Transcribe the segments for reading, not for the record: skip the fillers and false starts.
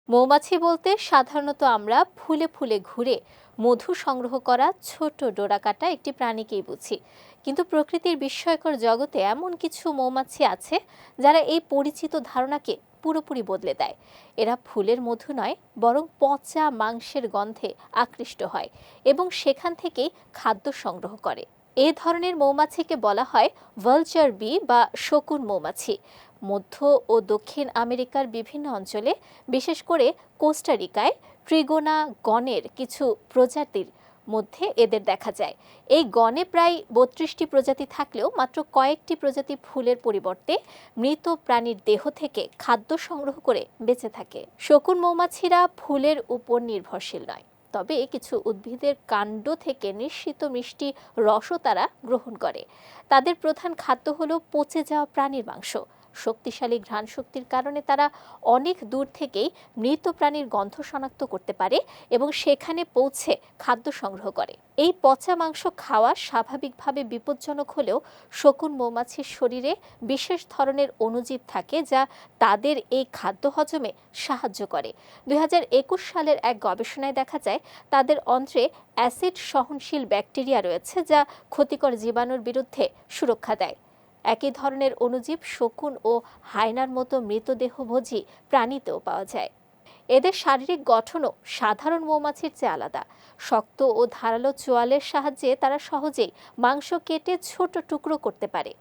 মৌমাছি বলতে সাধারণত আমরা ফুলে ফুলে ঘুরে মধু সংগ্রহ করা ছোট ডোরাকাটা একটি প্রাণীকেই বুঝি। কিন্তু প্রকৃতির বিস্ময়কর জগতে এমন কিছু মৌমাছি আছে যারা এই পরিচিত ধারণাকে পুরোপুরি বদলে দেয়। এরা ফুলের মধু নয়, বরং পচা মাংসের গন্ধে আকৃষ্ট হয় এবং সেখান থেকেই খাদ্য সংগ্রহ করে। এ ধরনের মৌমাছিকে বলা হয় ভালচার বি বা শকুন মৌমাছি। মধ্য ও দক্ষিণ আমেরিকার বিভিন্ন অঞ্চলে, বিশেষ করে কোস্টারিকায় ট্রিগোনা গণের কিছু প্রজাতির মধ্যে এদের দেখা যায়। এই গণে প্রায় ৩২টি প্রজাতি থাকলেও মাত্র কয়েকটি প্রজাতি ফুলের পরিবর্তে মৃত প্রাণীর দেহ থেকে খাদ্য সংগ্রহ করে বেঁচে থাকে। শকুন মৌমাছিরা ফুলের উপর নির্ভরশীল নয়, তবে কিছু উদ্ভিদের কাণ্ড থেকে নিঃসৃত মিষ্টি রসও তারা গ্রহণ করে। তাদের প্রধান খাদ্য হলো পচে যাওয়া প্রাণীর মাংস। শক্তিশালী ঘ্রাণ শক্তির কারণে তারা অনেক দূর থেকেই মৃত প্রাণীর গন্ধ শনাক্ত করতে পারে এবং সেখানে পৌঁছে খাদ্য সংগ্রহ করে। এই পচা মাংস খাওয়া স্বাভাবিকভাবে বিপজ্জনক হলেও শকুন মৌমাছির শরীরে বিশেষ ধরনের অণুজীব থাকে যা তাদের এই খাদ্য হজমে সাহায্য করে। ২০২১ সালের এক গবেষণায় দেখা যায় তাদের অন্ত্রে অ্যাসিড সহনশীল ব্যাকটেরিয়া রয়েছে যা ক্ষতিকর জীবাণুর বিরুদ্ধে সুরক্ষা দেয়। একই ধরনের অণুজীব শকুন ও হায়নার মতো মৃতদেহভোজী প্রাণীতেও পাওয়া যায়। এদের শারীরিক গঠনও সাধারণ মৌমাছির চেয়ে আলাদা। শক্ত ও ধারালো চোয়ালের সাহায্যে তারা সহজেই মাংস কেটে ছোট টুকরো করতে পারে।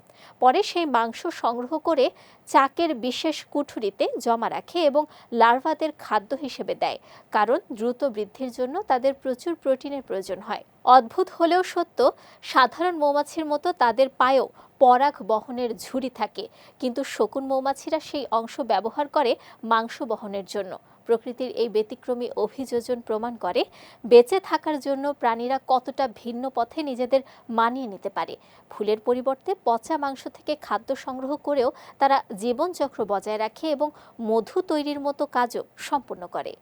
পরে সেই মাংস সংগ্রহ করে চাকের বিশেষ কুঠুরিতে জমা রাখে এবং লার্ভাদের খাদ্য হিসেবে দেয়, কারণ দ্রুত বৃদ্ধির জন্য তাদের প্রচুর প্রোটিনের প্রয়োজন হয়। অদ্ভুত হলেও সত্য, সাধারণ মৌমাছির মতো তাদের পায়েও পরাগ বহনের ঝুড়ি থাকে, কিন্তু শকুন মৌমাছিরা সেই অংশ ব্যবহার করে মাংস বহনের জন্য। প্রকৃতির এই ব্যতিক্রমী অভিযোজন প্রমাণ করে বেঁচে থাকার জন্য প্রাণীরা কতটা ভিন্ন পথে নিজেদের মানিয়ে নিতে পারে। ফুলের পরিবর্তে পচা মাংস থেকে খাদ্য সংগ্রহ করেও তারা জীবনচক্র বজায় রাখে এবং মধু তৈরির মতো কাজও সম্পন্ন করে।